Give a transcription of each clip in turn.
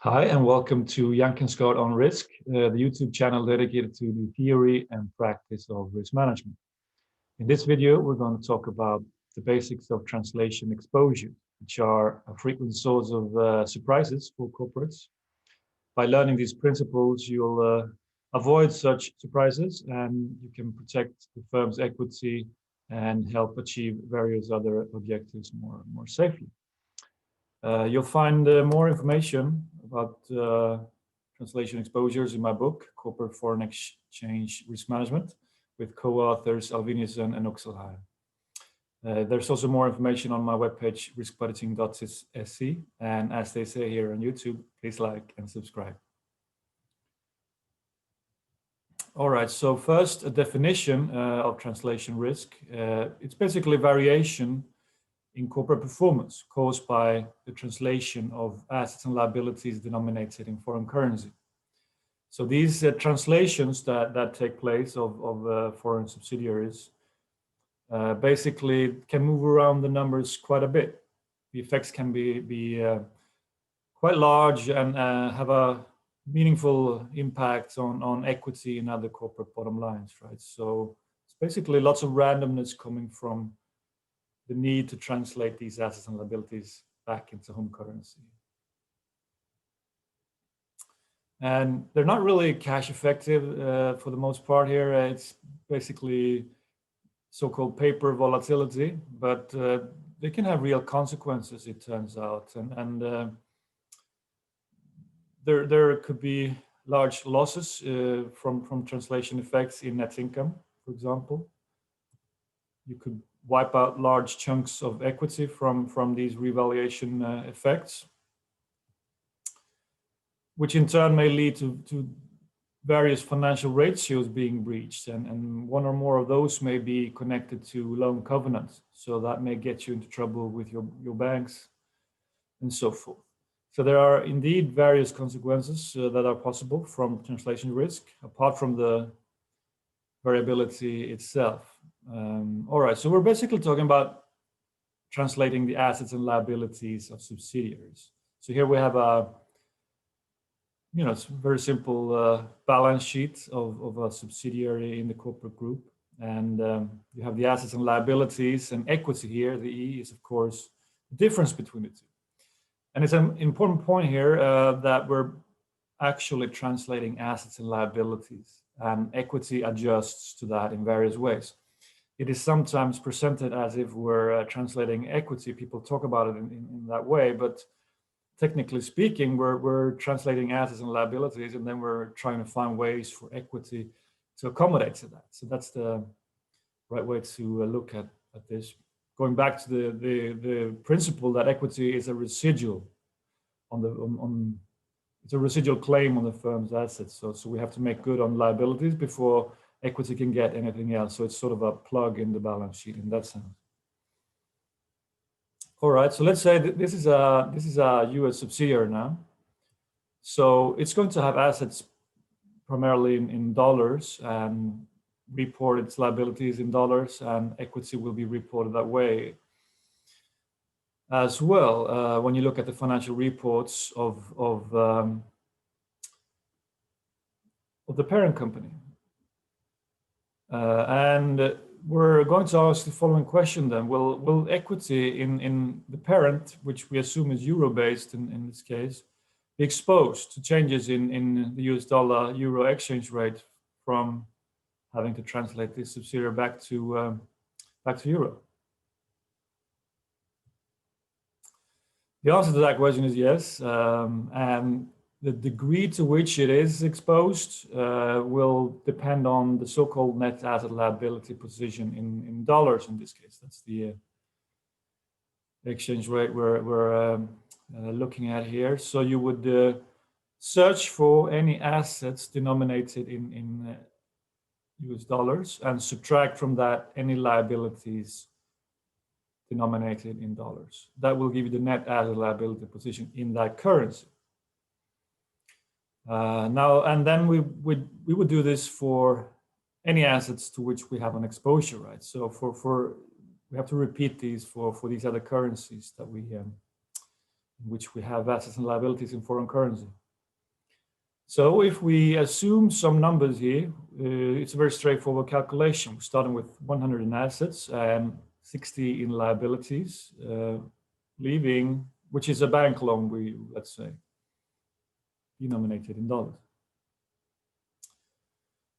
Hi, and welcome to Scott on Risk, the YouTube channel dedicated to the theory and practice of risk management. In this video, we're going to talk about the basics of translation exposure, which are a frequent source of surprises for corporates. By learning these principles, you'll avoid such surprises and you can protect the firm's equity and help achieve various other objectives more safely. You'll find more information about translation exposures in my book, Corporate Foreign Exchange Risk Management, with co-authors Alviniusen and Oxelheim. There's also more information on my webpage, riskbudgeting.se, and as they say here on YouTube, please like and subscribe. All right, so first, a definition of translation risk. It's basically variation in corporate performance caused by the translation of assets and liabilities denominated in foreign currency. So these translations that take place of foreign subsidiaries basically can move around the numbers quite a bit. The effects can be quite large and have a meaningful impact on equity and other corporate bottom lines, right? So it's basically lots of randomness coming from the need to translate these assets and liabilities back into home currency. And they're not really cash effective for the most part here. It's basically so-called paper volatility, but they can have real consequences, it turns out. And there could be large losses from translation effects in net income, for example. You could wipe out large chunks of equity from these revaluation effects, which in turn may lead to various financial ratios being breached. And one or more of those may be connected to loan covenants. So that may get you into trouble with your banks and so forth. So there are indeed various consequences that are possible from translation risk, apart from the variability itself. All right, so we're basically talking about translating the assets and liabilities of subsidiaries. So here we have a, it's a very simple balance sheet of a subsidiary in the corporate group. And you have the assets and liabilities and equity here. The E is, of course, the difference between the two. And it's an important point here that we're actually translating assets and liabilities, and equity adjusts to that in various ways. It is sometimes presented as if we're translating equity. People talk about it in that way, but technically speaking, we're translating assets and liabilities, and then we're trying to find ways for equity to accommodate to that. So that's the right way to look at this. Going back to the principle that equity is a residual it's a residual claim on the firm's assets. So we have to make good on liabilities before equity can get anything else. So it's sort of a plug in the balance sheet in that sense. All right, so let's say that this is a US subsidiary now. So it's going to have assets primarily in dollars and report its liabilities in dollars, and equity will be reported that way as well. When you look at the financial reports of the parent company. And we're going to ask the following question then. Will equity in the parent, which we assume is euro-based in this case, be exposed to changes in the US dollar-euro exchange rate from having to translate this subsidiary back to euro? The answer to that question is yes. And the degree to which it is exposed will depend on the so-called net asset liability position in dollars in this case. That's the exchange rate we're looking at here. So you would search for any assets denominated in US dollars and subtract from that any liabilities denominated in dollars. That will give you the net asset liability position in that currency. Now, and then we would do this for any assets to which we have an exposure, right? So we have to repeat these for these other currencies that we in which we have assets and liabilities in foreign currency. So if we assume some numbers here, it's a very straightforward calculation. We're starting with 100 in assets and 60 in liabilities, leaving, which is a bank loan, let's say, denominated in dollars.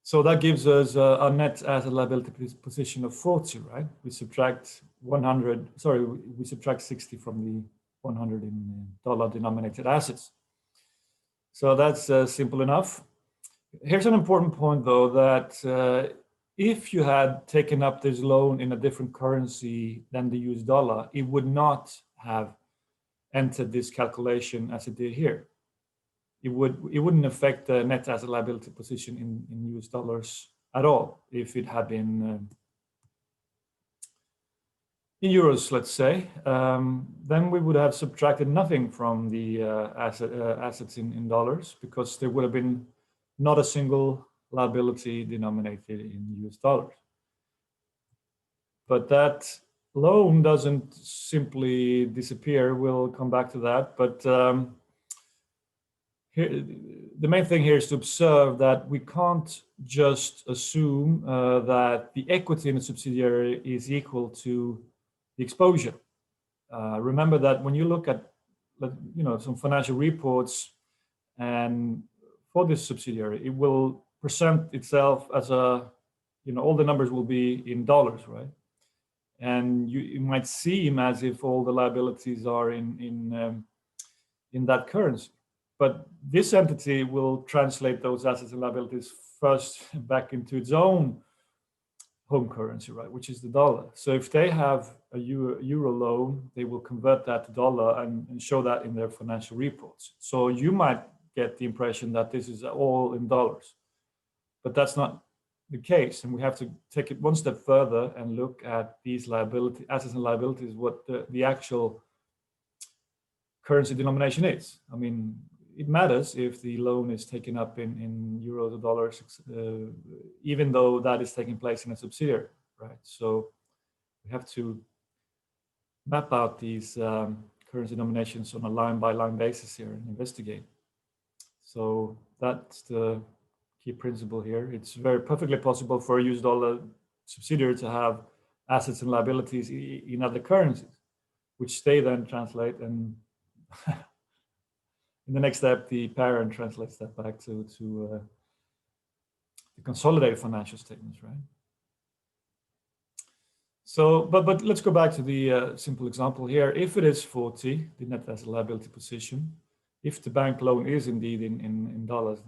So that gives us a net asset liability position of 40, right? We subtract 60 from the 100 in dollar denominated assets. So that's simple enough. Here's an important point though, that if you had taken up this loan in a different currency than the US dollar, it would not have entered this calculation as it did here. It wouldn't affect the net asset liability position in US dollars at all if it had been in euros, let's say. Then we would have subtracted nothing from the assets in dollars, because there would have been not a single liability denominated in US dollars. But that loan doesn't simply disappear. We'll come back to that. But here, the main thing here is to observe that we can't just assume that the equity in a subsidiary is equal to the exposure. Remember that when you look at, some financial reports, and for this subsidiary, it will present itself as all the numbers will be in dollars, right? And it might seem as if all the liabilities are in that currency. But this entity will translate those assets and liabilities first back into its own home currency, right, which is the dollar. So if they have a euro loan, they will convert that to dollar and show that in their financial reports. So you might get the impression that this is all in dollars, but that's not the case. And we have to take it one step further and look at these assets and liabilities, what the actual currency denomination is. I mean, it matters if the loan is taken up in euros or dollars, even though that is taking place in a subsidiary, right? So we have to map out these currency denominations on a line-by-line basis here and investigate. So that's the key principle here. It's perfectly possible for a US dollar subsidiary to have assets and liabilities in other currencies, which they then translate, and in the next step, the parent translates that back to the consolidated financial statements, right? So, but let's go back to the simple example here. If it is 40, the net asset liability position, if the bank loan is indeed in dollars,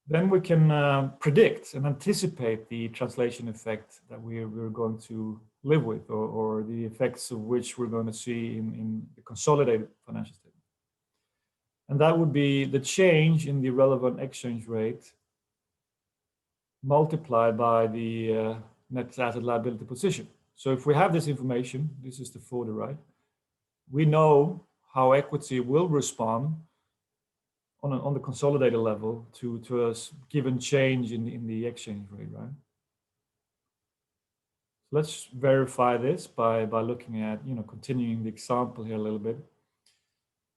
then we can predict and anticipate the translation effect that we're going to live with, or the effects of which we're going to see in the consolidated financial statement. And that would be the change in the relevant exchange rate multiplied by the net asset liability position. So if we have this information, this is the footer, right? We know how equity will respond on the consolidated level to a given change in the exchange rate, right? So let's verify this by looking at, continuing the example here a little bit.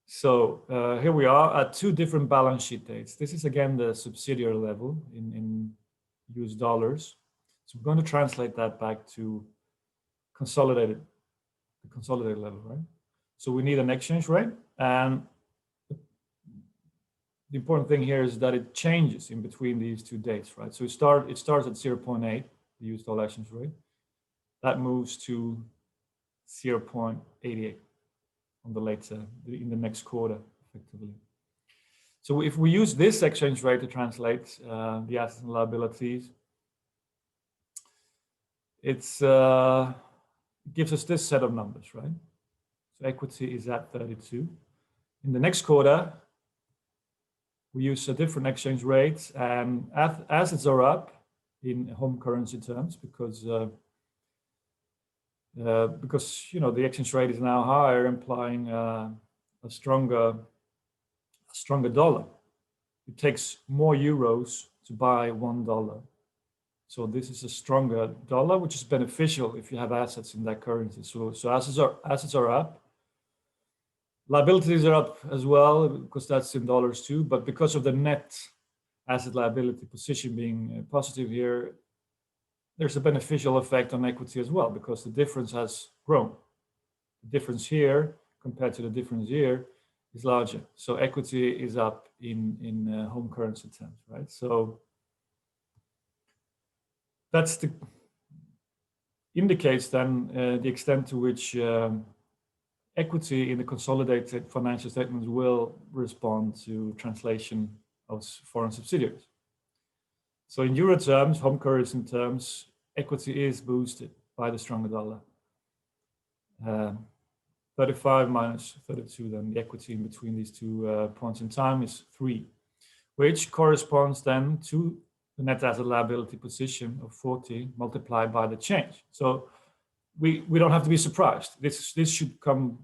So here we are at two different balance sheet dates. This is again the subsidiary level in US dollars. So we're going to translate that back to the consolidated level, right? So we need an exchange rate, and the important thing here is that it changes in between these two dates, right? So it starts at 0.8, the US dollar exchange rate. That moves to 0.88 on the later, in the next quarter, effectively. So if we use this exchange rate to translate the assets and liabilities, it gives us this set of numbers, right? So equity is at 32. In the next quarter, we use a different exchange rate, and assets are up in home currency terms because the exchange rate is now higher, implying a stronger dollar. It takes more euros to buy $1. So this is a stronger dollar, which is beneficial if you have assets in that currency. So assets are up, Liabilities are up as well, because that's in dollars too, but because of the net asset liability position being positive here, there's a beneficial effect on equity as well, because the difference has grown. The difference here compared to the difference here is larger. So equity is up in home currency terms, right? So that's the indicates then the extent to which equity in the consolidated financial statements will respond to translation of foreign subsidiaries. So in euro terms, home currency terms, equity is boosted by the stronger dollar. 35 minus 32, then the equity in between these two points in time is 3, which corresponds then to the net asset liability position of 40 multiplied by the change. So we don't have to be surprised. This should come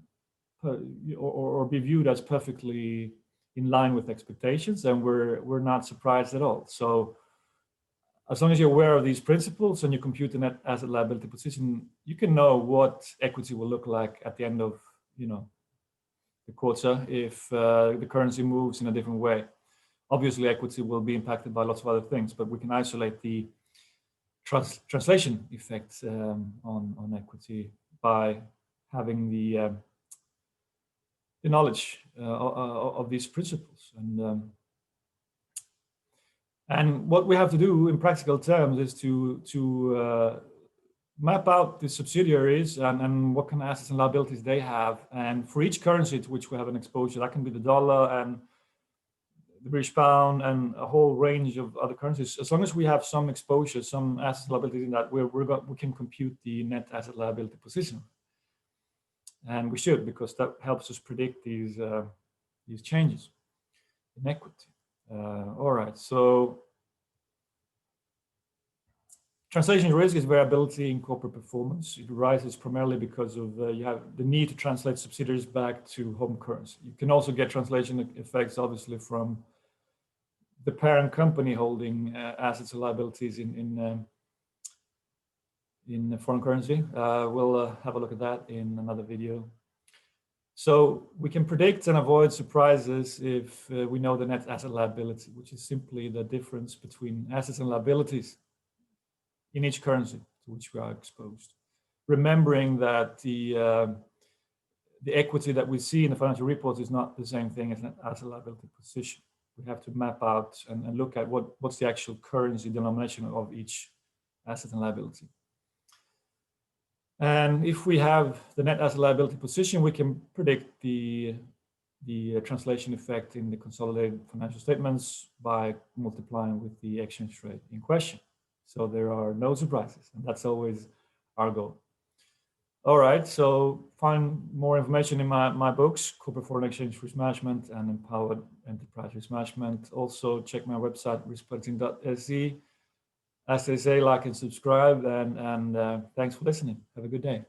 or be viewed as perfectly in line with expectations, and we're not surprised at all. So as long as you're aware of these principles and you compute the net asset liability position, you can know what equity will look like at the end of the quarter if the currency moves in a different way. Obviously, equity will be impacted by lots of other things, but we can isolate the translation effects on equity by having the knowledge of these principles. And what we have to do in practical terms is to map out the subsidiaries and what kind of assets and liabilities they have. And for each currency to which we have an exposure, that can be the dollar and the British pound and a whole range of other currencies. As long as we have some exposure, some assets and liabilities in that, we can compute the net asset liability position. And we should, because that helps us predict these changes in equity. All right, so translation risk is variability in corporate performance. It arises primarily because of you have the need to translate subsidiaries back to home currency. You can also get translation effects, obviously, from the parent company holding assets and liabilities in foreign currency. We'll have a look at that in another video. So we can predict and avoid surprises if we know the net asset liability, which is simply the difference between assets and liabilities in each currency to which we are exposed. Remembering that the equity that we see in the financial reports is not the same thing as net asset liability position. We have to map out and look at what's the actual currency denomination of each asset and liability. And if we have the net asset liability position, we can predict the translation effect in the consolidated financial statements by multiplying with the exchange rate in question. So there are no surprises, and that's always our goal. All right, so find more information in my books, Corporate Foreign Exchange Risk Management and Empowered Enterprise Risk Management. Also check my website, riskbudgeting.se. As they say, like and subscribe, and thanks for listening. Have a good day.